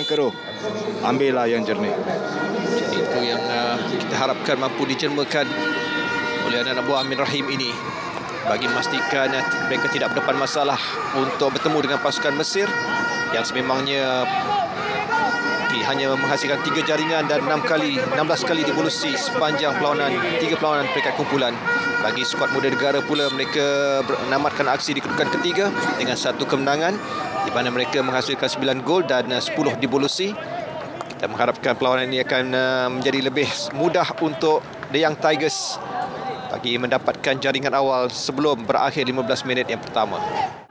yang keruh, ambillah yang jernih. Jadi itu yang kita harapkan mampu dicermakan oleh anak buah Amin Rahim ini bagi memastikan mereka tidak berdepan masalah untuk bertemu dengan pasukan Mesir yang sememangnya hanya menghasilkan 3 jaringan dan 16 kali dibulusi sepanjang perlawanan 3 perlawanan peringkat kumpulan. Bagi skuad muda negara pula, mereka menamatkan aksi di kedudukan ketiga dengan 1 kemenangan di mana mereka menghasilkan 9 gol dan 10 dibulusi. Kita mengharapkan perlawanan ini akan menjadi lebih mudah untuk The Young Tigers bagi mendapatkan jaringan awal sebelum berakhir 15 minit yang pertama.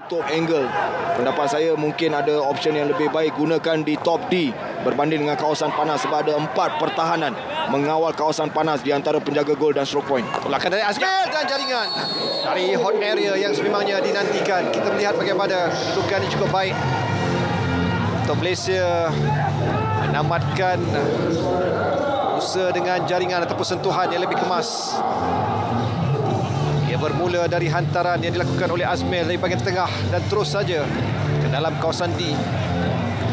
Untuk angle, pendapat saya mungkin ada option yang lebih baik, gunakan di top D berbanding dengan kawasan panas sebab ada 4 pertahanan mengawal kawasan panas di antara penjaga gol dan stroke point. Tolakan dari Azmil dan jaringan dari hot area yang sememangnya dinantikan. Kita melihat bagaimana kedudukan ini cukup baik untuk Malaysia menamatkan usaha dengan jaringan ataupun sentuhan yang lebih kemas. Ia bermula dari hantaran yang dilakukan oleh Azmil dari bahagian tengah dan terus saja ke dalam kawasan D.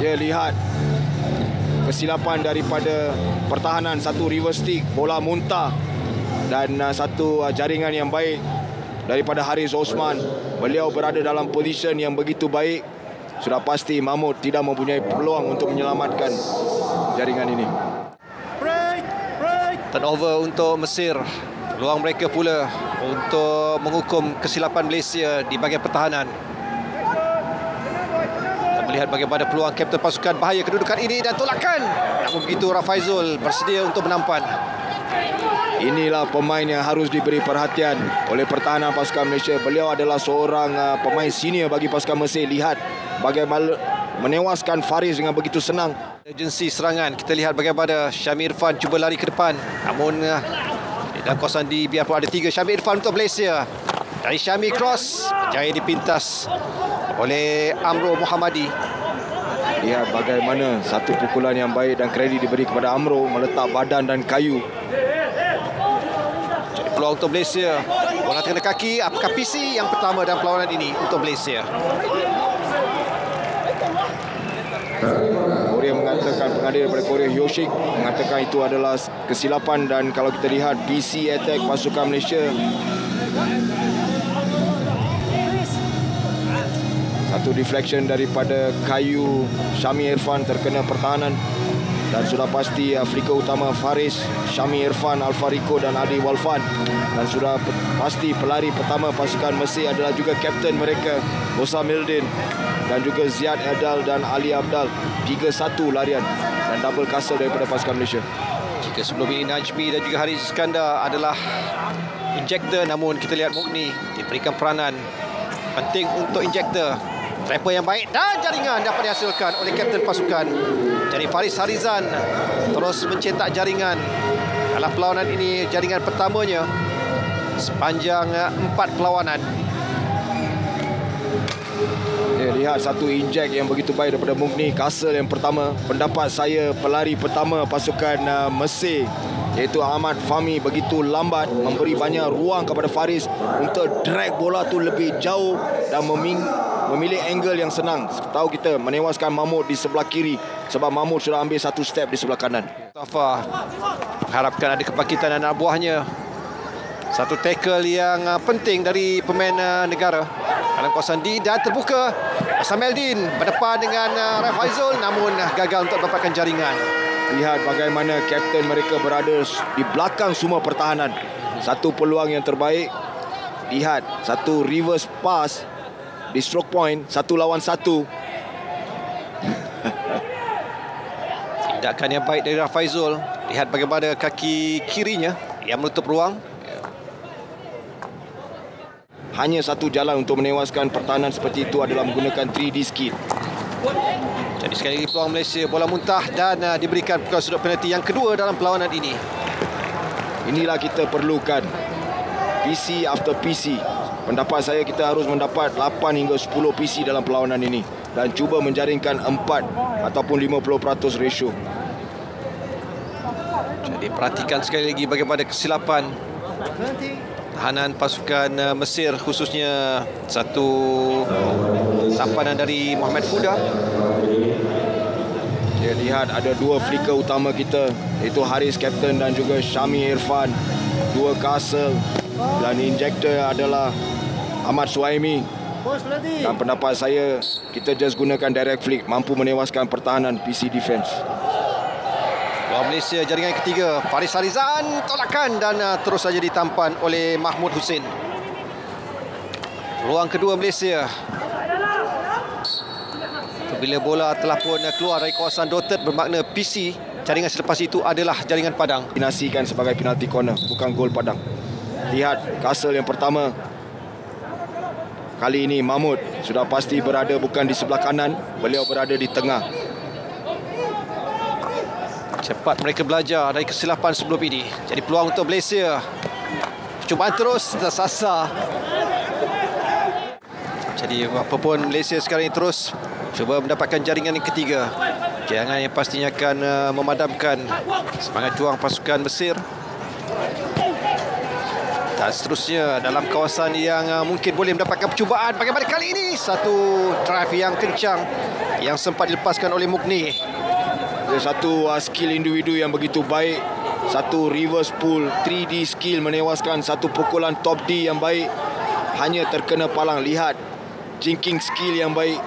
Dia lihat kesilapan daripada pertahanan, satu reverse stick, bola muntah dan satu jaringan yang baik daripada Haris Osman. Beliau berada dalam posisi yang begitu baik. Sudah pasti Mahmud tidak mempunyai peluang untuk menyelamatkan jaringan ini. Turnover untuk Mesir. Peluang mereka pula untuk menghukum kesilapan Malaysia di bahagian pertahanan. Kita melihat bagaimana peluang kapten pasukan, bahaya kedudukan ini dan tolakan. Namun begitu Rafaizul bersedia untuk menampan. Inilah pemain yang harus diberi perhatian oleh pertahanan pasukan Malaysia. Beliau adalah seorang pemain senior bagi pasukan Mesir. Lihat bagaimana menewaskan Faris dengan begitu senang. Agensi serangan, kita lihat bagaimana Syamir Irfan cuba lari ke depan. Namun dalam kawasan D biarpun ada 3. Syamir Irfan untuk Malaysia. Dari Syamir cross, berjaya dipintas oleh Amro Muhammadi. Lihat bagaimana satu pukulan yang baik dan kredit diberi kepada Amro, meletak badan dan kayu. Jadi peluang untuk Malaysia. Bola terkena kaki. Apakah PC yang pertama dalam perlawanan ini untuk Malaysia? Korea mengatakan, pengadil daripada Korea Yoshik mengatakan itu adalah kesilapan. Dan kalau kita lihat PC attack pasukan Malaysia, satu deflection daripada kayu Syami Irfan terkena pertahanan. Dan sudah pasti Afrika Utama Faris, Syami Irfan, Alfariko dan Adi Walfan. Dan sudah pasti pelari pertama pasukan Mesir adalah juga kapten mereka, Osam Mildin. Dan juga Ziad Edal dan Ali Abdal. 3-1 larian dan double castle daripada pasukan Malaysia. Jika sebelum ini Najmi dan juga Haris Iskandar adalah injektor, namun kita lihat Mukni diberikan peranan penting untuk injektor. Trapper yang baik dan jaringan dapat dihasilkan oleh kapten pasukan. Jadi Faris Harizan terus mencetak jaringan dalam perlawanan ini, jaringan pertamanya sepanjang 4 perlawanan. Lihat satu injek yang begitu baik daripada Mugni. Castle yang pertama. Pendapat saya pelari pertama pasukan Mesir iaitu Ahmad Fahmi begitu lambat, memberi banyak ruang kepada Faris untuk drag bola tu lebih jauh dan memilih angle yang senang. Tahu kita menewaskan Mahmud di sebelah kiri sebab Mahmud sudah ambil satu step di sebelah kanan. Mustafa harapkan ada kebangkitan anak buahnya. Satu tackle yang penting dari pemain negara dalam kawasan D dan terbuka. Sameldin berdepan dengan Rafaizul namun gagal untuk dapatkan jaringan. Lihat bagaimana kapten mereka berada di belakang semua pertahanan. Satu peluang yang terbaik. Lihat satu reverse pass di stroke point, 1 lawan 1. Tindakan yang baik dari Rafaizul. Lihat bagaimana kaki kirinya yang menutup ruang. Hanya satu jalan untuk menewaskan pertahanan seperti itu adalah menggunakan 3D skill. Jadi sekali lagi peluang Malaysia, bola muntah dan diberikan pukulan sudut penalti yang kedua dalam perlawanan ini. Inilah kita perlukan. PC after PC. Pendapat saya kita harus mendapat 8 hingga 10 PC dalam perlawanan ini. Dan cuba menjaringkan 4 ataupun 50% ratio. Jadi perhatikan sekali lagi bagaimana kesilapan tahanan pasukan Mesir, khususnya satu tampanan dari Muhammad Fuda. Saya lihat ada dua flicker utama kita, iaitu Haris Kapten dan juga Syami Irfan. Dua castle dan injector adalah Ahmad Suhaimi. Dan pendapat saya, kita just gunakan direct flick, mampu menewaskan pertahanan PC Defence. Lawan Malaysia jaringan ketiga, Faris Harizan tolakan dan terus saja ditampan oleh Mahmud Hussein. Peluang kedua Malaysia. Bila bola telah pun keluar dari kawasan dotted, bermakna PC jaringan selepas itu adalah jaringan padang. Dinasikan sebagai penalti corner, bukan gol padang. Lihat castle yang pertama. Kali ini Mahmud sudah pasti berada bukan di sebelah kanan, beliau berada di tengah. Cepat mereka belajar dari kesilapan sebelum ini. Jadi peluang untuk Malaysia. Percubaan terus tersasar. Jadi apapun Malaysia sekarang ini terus cuba mendapatkan jaringan yang ketiga. Jaringan yang pastinya akan memadamkan semangat juang pasukan Mesir. Dan seterusnya dalam kawasan yang mungkin boleh mendapatkan percubaan. Bagaimana kali ini? Satu drive yang kencang yang sempat dilepaskan oleh Mughni. Satu skill individu yang begitu baik. Satu reverse pull 3D skill menewaskan. Satu pukulan top D yang baik, hanya terkena palang. Lihat jinking skill yang baik,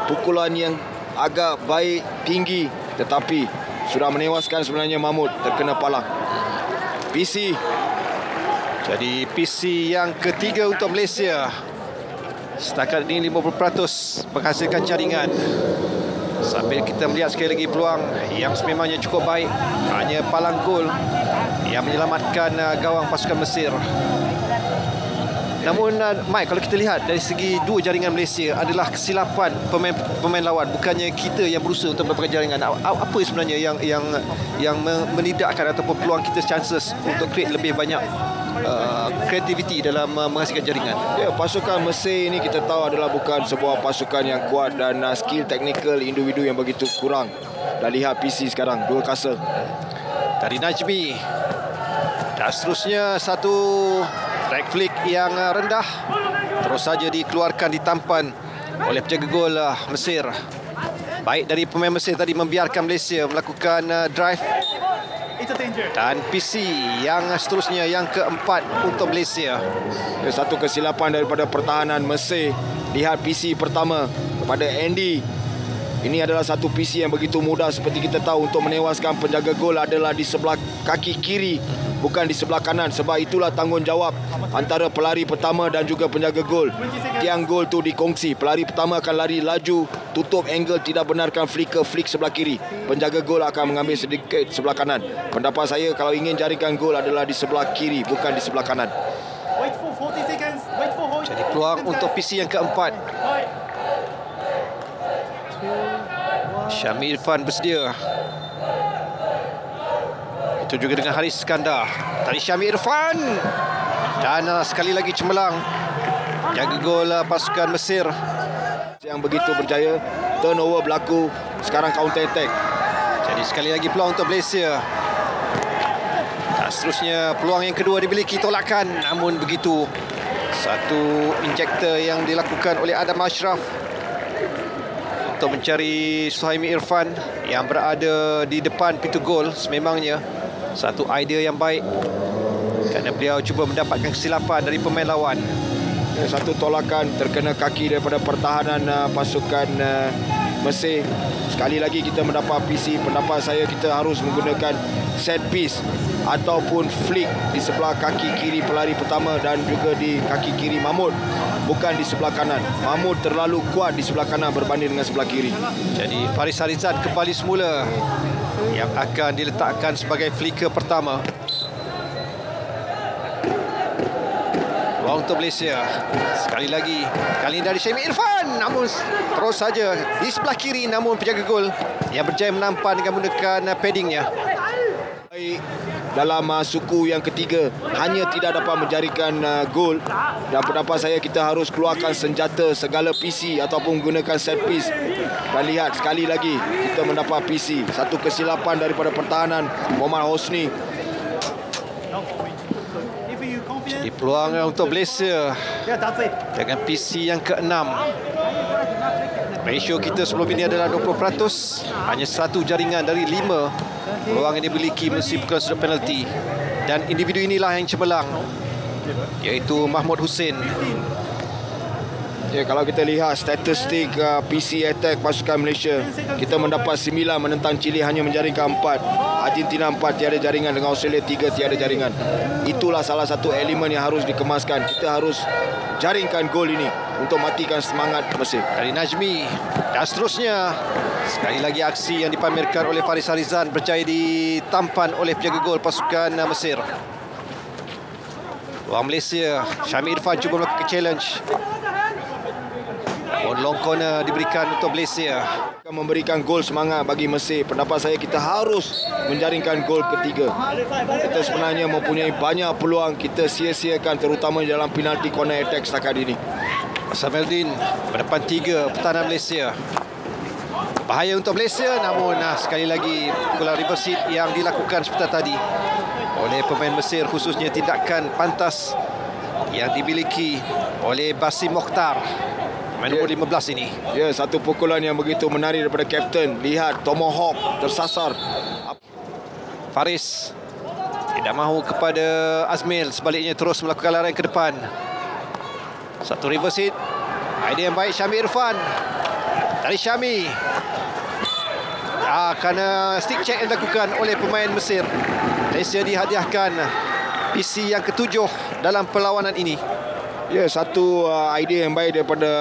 pukulan yang agak baik, tinggi, tetapi sudah menewaskan sebenarnya Mahmud, terkena palang. PC. Jadi PC yang ketiga untuk Malaysia. Setakat ini 50% menghasilkan jaringan. Sambil kita melihat sekali lagi peluang yang sememangnya cukup baik. Hanya palang gol yang menyelamatkan gawang pasukan Mesir. Namun Mike, kalau kita lihat dari segi dua jaringan Malaysia adalah kesilapan pemain lawan, bukannya kita yang berusaha untuk mendapatkan jaringan. Apa sebenarnya yang menidakkan ataupun peluang kita chances untuk create lebih banyak kreativiti dalam menghasilkan jaringan? Ya, pasukan Mesir ini kita tahu adalah bukan sebuah pasukan yang kuat dan skill teknikal individu yang begitu kurang. Dan lihat PC sekarang, dua castle dari Najmi. Dan seterusnya satu track flick yang rendah, terus saja dikeluarkan, ditampan oleh penjaga gol Mesir. Baik dari pemain Mesir tadi membiarkan Malaysia melakukan drive. Dan PC yang seterusnya yang keempat untuk Malaysia. Satu kesilapan daripada pertahanan Mesir. Lihat PC pertama kepada Andy. Ini adalah satu PC yang begitu mudah seperti kita tahu untuk menewaskan penjaga gol adalah di sebelah kaki kiri, bukan di sebelah kanan. Sebab itulah tanggungjawab antara pelari pertama dan juga penjaga gol. Tiang gol tu dikongsi. Pelari pertama akan lari laju, tutup angle, tidak benarkan flick sebelah kiri. Penjaga gol akan mengambil sedikit sebelah kanan. Pendapat saya kalau ingin jaringkan gol adalah di sebelah kiri, bukan di sebelah kanan. Jadi peluang untuk PC yang keempat. Syami Irfan bersedia. Itu juga dengan Haris Iskandar. Tadi Syami Irfan. Dan sekali lagi cemerlang jaga gol pasukan Mesir. Yang begitu berjaya. Turnover berlaku. Sekarang counter attack. Jadi sekali lagi peluang untuk Malaysia. Dan seterusnya peluang yang kedua dimiliki, tolakan. Namun begitu, satu injektor yang dilakukan oleh Adam Ashraf untuk mencari Suhaimi Irfan yang berada di depan pintu gol. Sememangnya satu idea yang baik kerana beliau cuba mendapatkan kesilapan dari pemain lawan. Satu tolakan terkena kaki daripada pertahanan pasukan Mesir. Sekali lagi kita mendapat PC. Pendapat saya kita harus menggunakan set piece ataupun flick di sebelah kaki kiri pelari pertama dan juga di kaki kiri Mahmud, bukan di sebelah kanan. Mahmud terlalu kuat di sebelah kanan berbanding dengan sebelah kiri. Jadi Faris Harizan kembali semula yang akan diletakkan sebagai flicker pertama. Peluang untuk Malaysia. Sekali lagi, kali ini dari Syami Irfan. Namun terus saja di sebelah kiri, namun penjaga gol yang berjaya menampan dengan menggunakan paddingnya. Baik, dalam suku yang ketiga hanya tidak dapat menjadikan gol, dan pendapat saya kita harus keluarkan senjata segala PC ataupun menggunakan set piece. Dan lihat sekali lagi kita mendapat PC. Satu kesilapan daripada pertahanan Muhammad Hosni. Jadi peluang untuk Malaysia dengan PC yang ke-6. Ratio kita sebelum ini adalah 20%. Hanya satu jaringan dari 5 peluang yang dimiliki mesti pukulan sudut penalti. Dan individu inilah yang cemerlang, iaitu Mahmud Hussein. Ya, kalau kita lihat statistik PC attack pasukan Malaysia, kita mendapat 9 menentang Chile hanya menjaringkan 4. Argentina 4 tiada jaringan, dengan Australia 3 tiada jaringan. Itulah salah satu elemen yang harus dikemaskan. Kita harus jaringkan gol ini untuk matikan semangat Mesir. Dari Najmi dan seterusnya. Sekali lagi aksi yang dipamerkan oleh Faris Harizan berjaya ditampan oleh penjaga gol pasukan Mesir. Peluang Malaysia, Syami Irfan cuba melakukan challenge. Long corner diberikan untuk Malaysia. Memberikan gol semangat bagi Mesir. Pendapat saya kita harus menjaringkan gol ketiga. Kita sebenarnya mempunyai banyak peluang, kita sia-siakan terutama dalam penalti corner attack setakat ini. Sameldin berdepan 3 pertahanan Malaysia. Bahaya untuk Malaysia, namun sekali lagi pukulan reverse hit yang dilakukan seperti tadi oleh pemain Mesir, khususnya tindakan pantas yang dimiliki oleh Basim Mokhtar, pemain nombor 15 ini. Ya, satu pukulan yang begitu menarik daripada kapten. Lihat tomahawk tersasar. Faris tidak mahu kepada Azmil, sebaliknya terus melakukan larian ke depan. Satu reverse hit. Idea yang baik Syami Irfan. Dari Syami. Kerana stick check yang dilakukan oleh pemain Mesir, Malaysia dihadiahkan PC yang ke-7 dalam perlawanan ini. Ya, satu idea yang baik daripada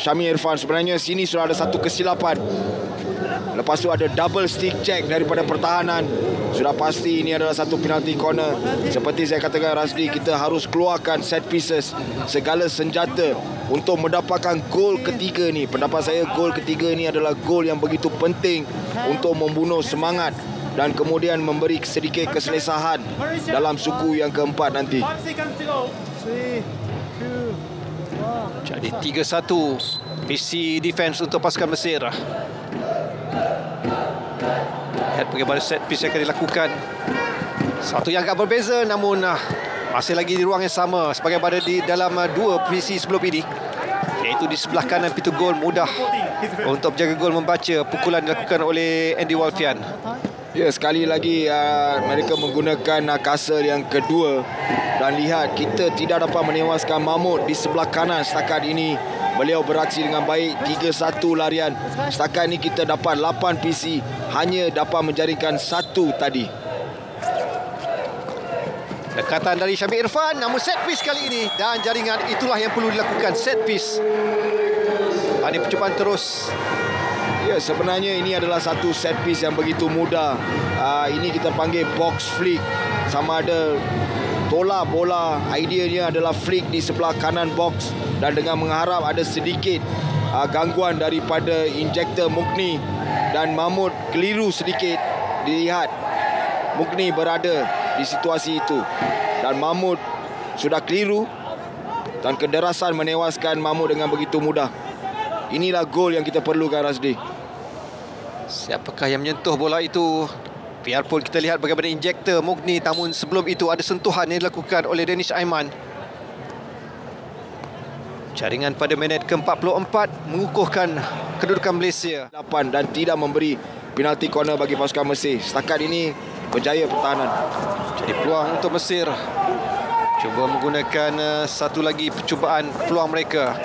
Syami Irfan. Sebenarnya sini sudah ada satu kesilapan. Lepas tu ada double stick check daripada pertahanan. Sudah pasti ini adalah satu penalti corner. Seperti saya katakan Razli, kita harus keluarkan set pieces, segala senjata untuk mendapatkan gol ketiga ni. Pendapat saya gol ketiga ni adalah gol yang begitu penting untuk membunuh semangat dan kemudian memberi sedikit keselesahan dalam suku yang keempat nanti. Jadi 3-1 PC defense untuk pasukan Mesir. Lihat bagaimana set piece yang akan dilakukan. Satu yang agak berbeza, namun masih lagi di ruang yang sama sebagaimana di dalam 2 PC sebelum ini, iaitu di sebelah kanan pintu gol. Mudah untuk penjaga gol membaca pukulan dilakukan oleh Andy Walfian. Ya, sekali lagi mereka menggunakan kasar yang kedua. Dan lihat, kita tidak dapat menewaskan Mahmud di sebelah kanan setakat ini. Beliau beraksi dengan baik, 3-1 larian. Setakat ini kita dapat 8 PC, hanya dapat menjaringkan 1 tadi. Dekatan dari Syami Irfan, namun set piece kali ini. Dan jaringan, itulah yang perlu dilakukan, set piece. Ini percubaan terus. Ya, sebenarnya ini adalah satu set piece yang begitu mudah. Ini kita panggil box flick. Sama ada tolak bola, ideanya adalah flick di sebelah kanan box. Dan dengan mengharap ada sedikit gangguan daripada injektor Mughni. Dan Mahmud keliru sedikit. Dilihat, Mughni berada di situasi itu. Dan Mahmud sudah keliru. Dan kederasan menewaskan Mahmud dengan begitu mudah. Inilah gol yang kita perlukan, Razdi. Siapakah yang menyentuh bola itu? Biarpun kita lihat bagaimana injektor Mughni, namun sebelum itu ada sentuhan yang dilakukan oleh Danish Aiman. Jaringan pada minit ke-44 mengukuhkan kedudukan Malaysia 8 dan tidak memberi penalti corner bagi pasukan Mesir. Setakat ini berjaya pertahanan. Jadi peluang untuk Mesir. Cuba menggunakan satu lagi percubaan peluang mereka.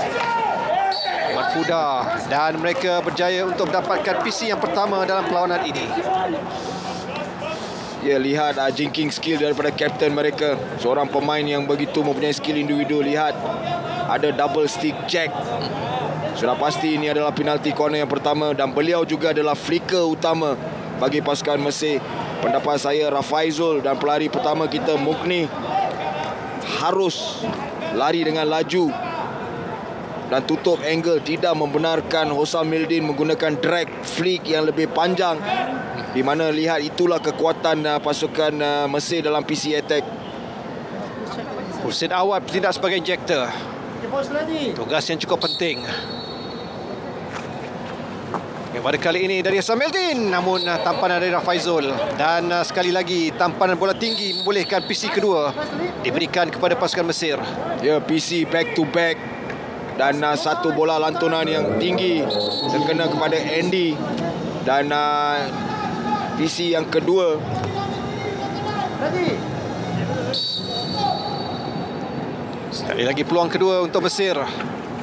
Marfuda, dan mereka berjaya untuk mendapatkan PC yang pertama dalam perlawanan ini. Ya, lihat jinking skill daripada kapten mereka. Seorang pemain yang begitu mempunyai skill individu. Lihat, ada double stick check. Sudah pasti ini adalah penalti corner yang pertama. Dan beliau juga adalah flicker utama bagi pasukan Mesir. Pendapat saya, Rafaizul dan pelari pertama kita, Mughni, harus lari dengan laju dan tutup angle. Tidak membenarkan Hosam Mildin menggunakan drag flick yang lebih panjang, di mana lihat itulah kekuatan pasukan Mesir dalam PC attack. Hussein Awad bertindak sebagai injektor. Tugas yang cukup penting. Pada kali ini dari Hosam Mildin, namun tampanan dari Rafaizul. Dan sekali lagi tampanan bola tinggi membolehkan PC kedua diberikan kepada pasukan Mesir. Ya, PC back to back. dan satu bola lantunan yang tinggi terkena kepada Andy, dan PC yang kedua. Sekali lagi peluang kedua untuk Mesir.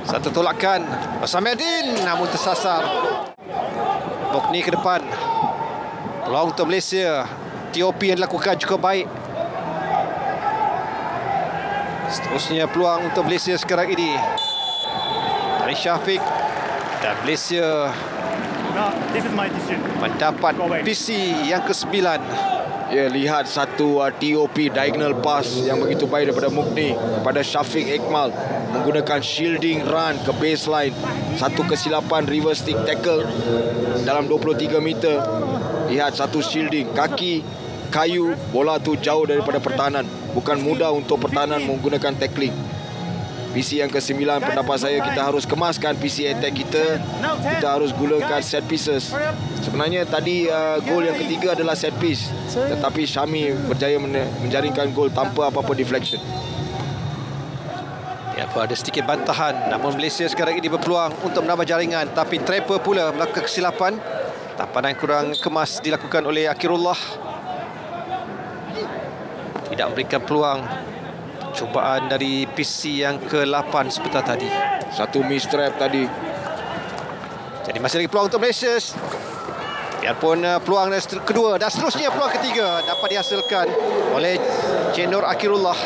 Satu tolakan Osamedin namun tersasar. Mukni ke depan. Peluang untuk Malaysia. TOP yang dilakukan cukup baik. Seterusnya peluang untuk Malaysia sekarang ini dari Syafiq, dan Malaysia mendapat PC yang ke-9. Ya, lihat satu TOP diagonal pass yang begitu baik daripada Mukni kepada Syafiq Ekmal menggunakan shielding run ke baseline. Satu kesilapan reverse stick tackle dalam 23 meter. Lihat satu shielding, kaki kayu, bola tu jauh daripada pertahanan. Bukan mudah untuk pertahanan menggunakan tackling. PC yang ke-9, pendapat saya kita harus kemaskan PC attack kita. Kita harus gunakan set pieces. Sebenarnya tadi gol yang ketiga adalah set piece, tetapi Syami berjaya menjaringkan gol tanpa apa-apa deflection. Ya, ada sedikit bantahan, namun Malaysia sekarang ini berpeluang untuk menambah jaringan, tapi Trapper pula melakukan kesilapan. Tampanan kurang kemas dilakukan oleh Akhirullah. Tidak memberikan peluang. Cubaan dari PC yang ke-8 sebentar tadi. Satu miss trap tadi. Jadi masih lagi peluang untuk Malaysia. Biarpun peluang kedua dan seterusnya peluang ketiga dapat dihasilkan oleh Cik Nur Akhirullah.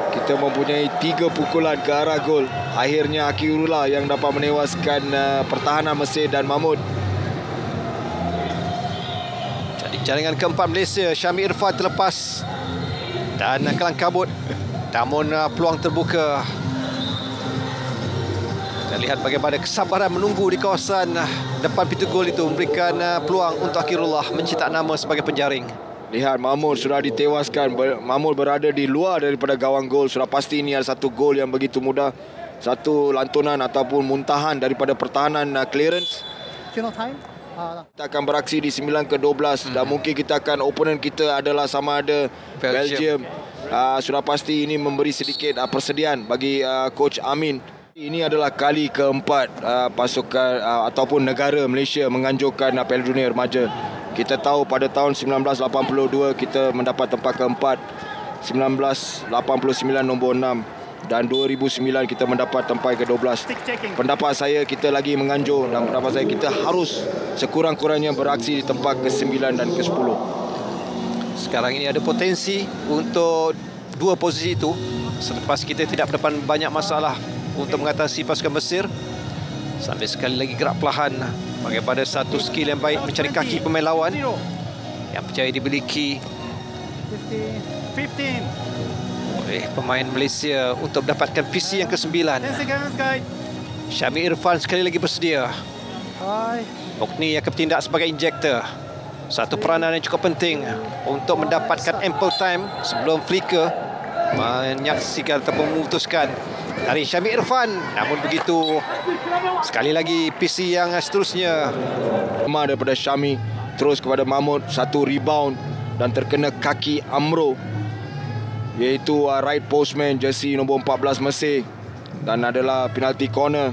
Kita mempunyai 3 pukulan ke arah gol. Akhirnya Akhirullah yang dapat menewaskan pertahanan Mesir dan Mahmud. Jadi jaringan keempat Malaysia, Syami Irfan terlepas dan kelang kabut, namun peluang terbuka. Kita lihat bagaimana kesabaran menunggu di kawasan depan pintu gol itu memberikan peluang untuk Akhirullah mencetak nama sebagai penjaring. Lihat Mahmud sudah ditewaskan. Mahmud berada di luar daripada gawang gol. Sudah pasti ini adalah satu gol yang begitu mudah. Satu lantunan ataupun muntahan daripada pertahanan clearance. Kita akan beraksi di 9 ke 12 dan mungkin kita akan opponent kita adalah sama ada Belgium. Sudah pasti ini memberi sedikit persediaan bagi coach Amin. Ini adalah kali keempat pasukan ataupun negara Malaysia menganjurkan Piala Dunia Remaja. Kita tahu pada tahun 1982 kita mendapat tempat keempat, 1989 nombor 6 dan 2009 kita mendapat tempat ke-12. Pendapat saya kita lagi menganjur dan pendapat saya kita harus sekurang-kurangnya beraksi di tempat ke-9 dan ke-10. Sekarang ini ada potensi untuk dua posisi itu selepas kita tidak berdepan banyak masalah untuk mengatasi pasukan Mesir. Sambil sekali lagi gerak perlahan bagaimana satu skill yang baik mencari kaki pemain lawan yang percaya dimiliki oleh pemain Malaysia untuk mendapatkan PC yang ke-9. Syami Irfan sekali lagi bersedia. Mukni akan bertindak sebagai injektor. Satu peranan yang cukup penting untuk mendapatkan ample time sebelum flicker menyaksikan atau memutuskan dari Syami Irfan. Namun begitu, sekali lagi PC yang seterusnya. Daripada Syami terus kepada Mahmud, satu rebound dan terkena kaki Amro, iaitu right postman jersey nombor 14 Mesir, dan adalah penalti corner.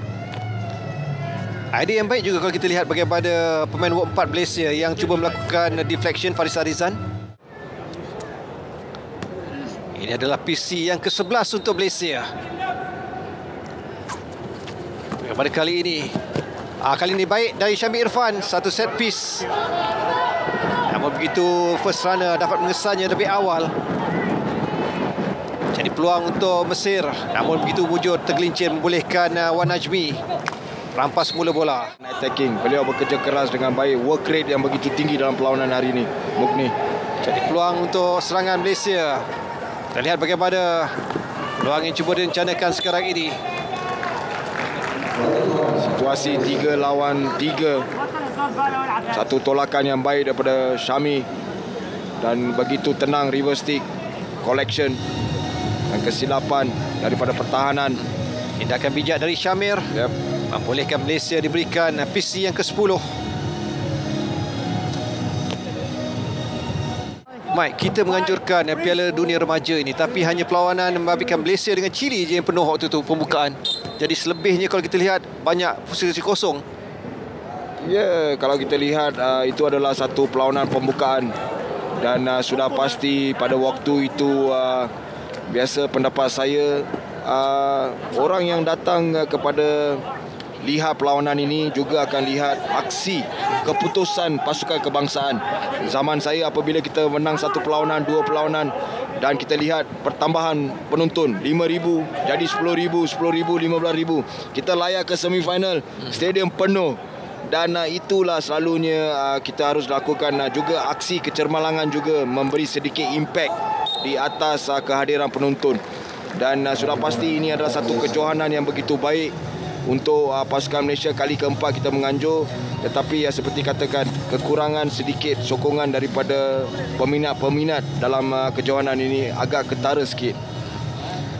Idea yang baik juga kalau kita lihat bagaimana pemain nomor 4 Malaysia yang cuba melakukan deflection, Faris Arizan. Ini adalah PC yang ke-11 untuk Malaysia. Pada kali ini baik dari Syami Irfan, satu set piece. Namun begitu first runner dapat mengesannya lebih awal. Jadi peluang untuk Mesir, namun begitu wujud tergelincir membolehkan Wan Najmi rampas mula bola. Attacking, beliau bekerja keras dengan baik, work rate yang begitu tinggi dalam perlawanan hari ini. Mukni. Jadi peluang untuk serangan Malaysia. Kita lihat bagaimana peluang yang cuba direncanakan sekarang ini. Situasi 3 lawan 3. Satu tolakan yang baik daripada Syami dan begitu tenang reverse stick collection dan kesilapan daripada pertahanan. Tindakan bijak dari Syamir membolehkan Malaysia diberikan PC yang ke-10. Mike, kita menganjurkan Piala Dunia Remaja ini, tapi hanya perlawanan membabitkan Malaysia dengan Chile je yang penuh waktu tu pembukaan. Jadi selebihnya kalau kita lihat banyak posisi kosong. Ya, kalau kita lihat itu adalah satu perlawanan pembukaan dan sudah pasti pada waktu itu biasa pendapat saya orang yang datang kepada lihat perlawanan ini juga akan lihat aksi keputusan pasukan kebangsaan. Zaman saya apabila kita menang satu perlawanan, dua perlawanan dan kita lihat pertambahan penonton 5,000 jadi 10,000, 10,000, 15,000. Kita layak ke semifinal, stadium penuh. Dan itulah selalunya kita harus lakukan juga aksi kecermalangan juga memberi sedikit impact di atas kehadiran penonton. Dan sudah pasti ini adalah satu kejohanan yang begitu baik untuk pasukan Malaysia. Kali keempat kita menganjur, tetapi seperti katakan kekurangan sedikit sokongan daripada peminat-peminat dalam kejohanan ini agak ketara sikit.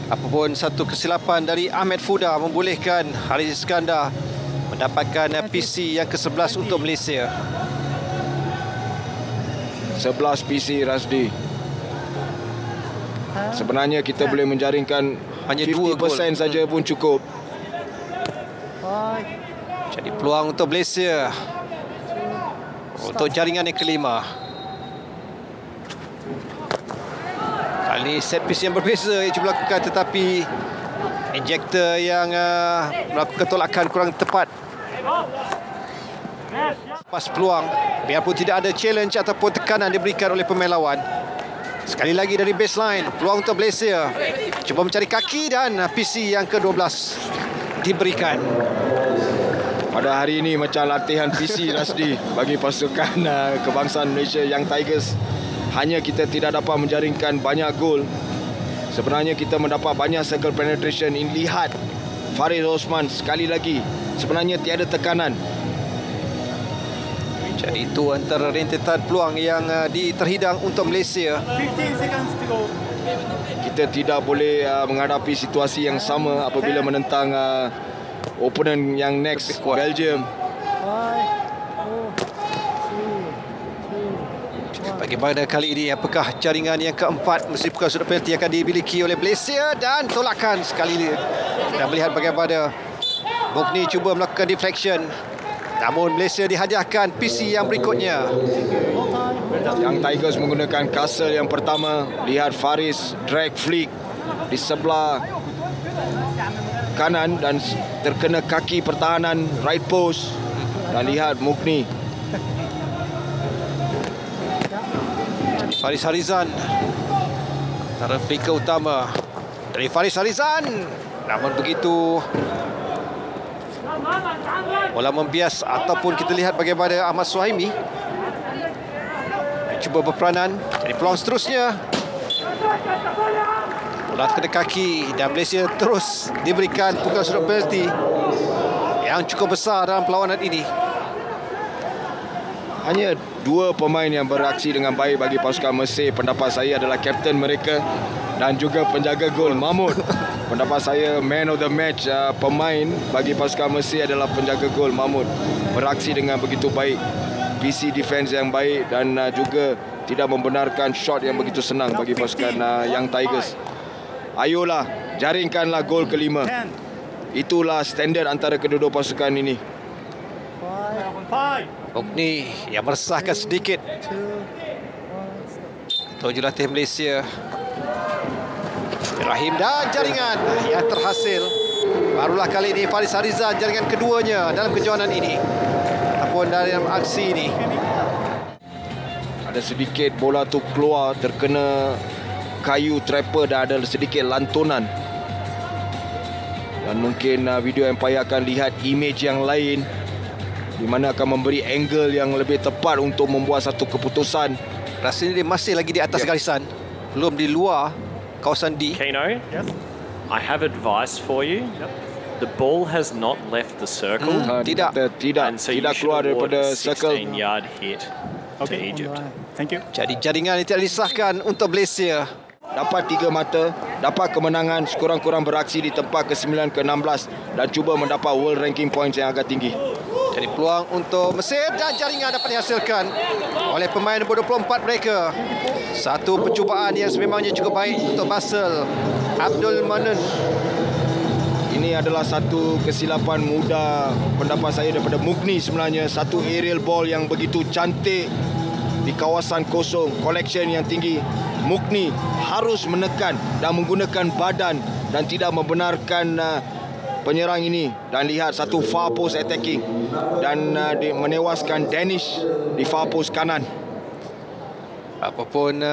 Apapun satu kesilapan dari Ahmed Fuda membolehkan Haris Iskandar mendapatkan PC yang ke-11 untuk Malaysia. 11 PC Rasdi. Sebenarnya kita boleh menjaringkan hanya 50% saja pun cukup. Jadi peluang untuk Malaysia untuk jaringan yang kelima. Kali ini set piece yang berbeza yang cuba lakukan, tetapi injektor yang melakukan tolakan kurang tepat. Pas peluang, biarpun tidak ada challenge ataupun tekanan diberikan oleh pemain lawan. Sekali lagi dari baseline, peluang untuk Malaysia. Cuba mencari kaki dan PC yang ke-12 diberikan. Pada hari ini macam latihan PC Rasdi bagi pasukan kebangsaan Malaysia Young Tigers. Hanya kita tidak dapat menjaringkan banyak gol. Sebenarnya kita mendapat banyak circle penetration. Lihat Faris Osman sekali lagi. Sebenarnya tiada tekanan. Jadi itu antara rentetan peluang yang terhidang untuk Malaysia. 15 seconds to go. Kita tidak boleh menghadapi situasi yang sama apabila menentang opponent yang next, Belgium. Bagaimana kali ini, apakah jaringan yang keempat mesti bukan sudut penalti akan dimiliki oleh Malaysia, dan tolakan sekali ini. Kita melihat bagaimana Bokni cuba melakukan deflection, namun Malaysia dihadiahkan PC yang berikutnya. Young Tigers menggunakan castle yang pertama. Lihat Faris drag flick di sebelah kanan dan terkena kaki pertahanan right post. Dan lihat Mukni. Faris Harizan, antara flicker utama dari Faris Harizan, namun begitu bola membias. Ataupun kita lihat bagaimana Ahmad Suhaimi cuba berperanan. Jadi peluang seterusnya, bola kena kaki dan Malaysia terus diberikan pukulan sudut penalti yang cukup besar dalam perlawanan ini. Hanya dua pemain yang beraksi dengan baik bagi pasukan Mesir. Pendapat saya adalah kapten mereka dan juga penjaga gol Mahmud. Pendapat saya man of the match pemain bagi pasukan Mesir adalah penjaga gol Mahmud. Beraksi dengan begitu baik, PC defense yang baik dan juga tidak membenarkan shot yang begitu senang bagi pasukan Young Tigers. Ayolah, jaringkanlah gol kelima. Itulah standard antara kedua-dua pasukan ini. Bokni yang meresahkan sedikit ketua jurulatih Malaysia Rahim, dan jaringan yang terhasil. Barulah kali ini Faris Harizan jaringan keduanya dalam kejohanan ini ataupun dalam aksi ini. Ada sedikit bola tu keluar terkena kayu trapper dan ada sedikit lantunan. Dan mungkin video Empire akan lihat image yang lain di mana akan memberi angle yang lebih tepat untuk membuat satu keputusan. Rasanya dia masih lagi di atas garisan, belum di luar kawasan D. Keno, I have advice for you. The ball has not left the circle. Tidak. And so you Tidak should keluar award daripada a circle. 16-yard hit to Egypt. Thank you. Jadi jaringan yang tidak disahkan untuk Malaysia. Dapat 3 mata, dapat kemenangan, sekurang-kurang beraksi di tempat ke-9 ke-16 dan cuba mendapat world ranking points yang agak tinggi. Jadi peluang untuk Mesir dan jaringan dapat dihasilkan oleh pemain nombor 24 mereka. Satu percubaan yang sememangnya cukup baik untuk Basel. Abdul Manan. Ini adalah satu kesilapan muda pendapat saya daripada Mughni sebenarnya. Satu aerial ball yang begitu cantik di kawasan kosong, collection yang tinggi. Mughni harus menekan dan menggunakan badan dan tidak membenarkan penyerang ini. Dan lihat satu far post attacking dan menewaskan Danish di far post kanan. Apapun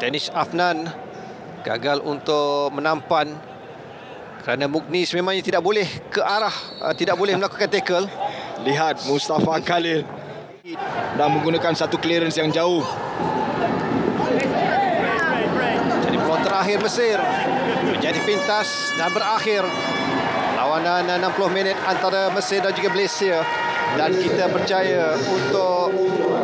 Danish Afnan gagal untuk menampan kerana Mughni sememangnya tidak boleh ke arah, tidak boleh melakukan tackle. Lihat Mustafa Khalil dan menggunakan satu clearance yang jauh. Jadi peluang terakhir Mesir menjadi pintas dan berakhir lawanan 60 minit antara Mesir dan juga Malaysia, dan kita berjaya untuk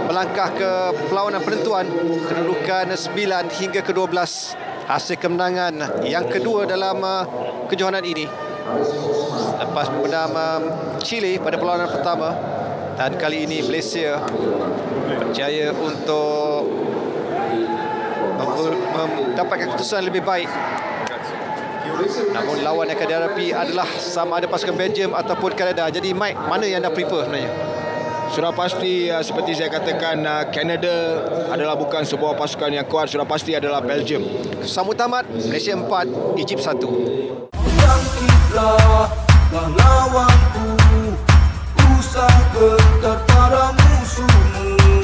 melangkah ke perlawanan penentuan kedudukan 9 hingga ke 12. Hasil kemenangan yang kedua dalam kejohanan ini lepas menang Chile pada perlawanan pertama, dan kali ini Malaysia berjaya untuk mendapatkan keputusan lebih baik. Namun lawan yang akan dihadapi adalah sama ada pasukan Belgium ataupun Kanada. Jadi Mike, mana yang anda prefer sebenarnya? Sudah pasti seperti saya katakan, Kanada adalah bukan sebuah pasukan yang kuat. Sudah pasti adalah Belgium. Sambut tamat, Malaysia 4, Egypt 1. Bangkitlah pahlawanku, usah gentar para musuhmu.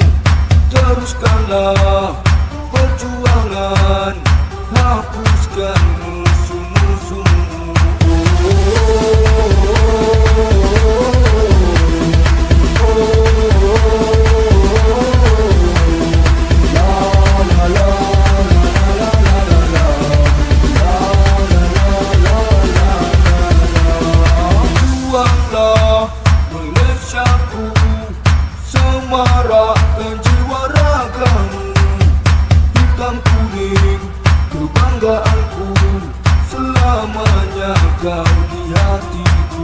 Teruskanlah perjuangan, hapuskan musuh-musuhmu. Juanglah Malaysiaku, semarakkan jiwa ragamu. Hitam kuning kebanggaanku, selamanya kau di hatiku.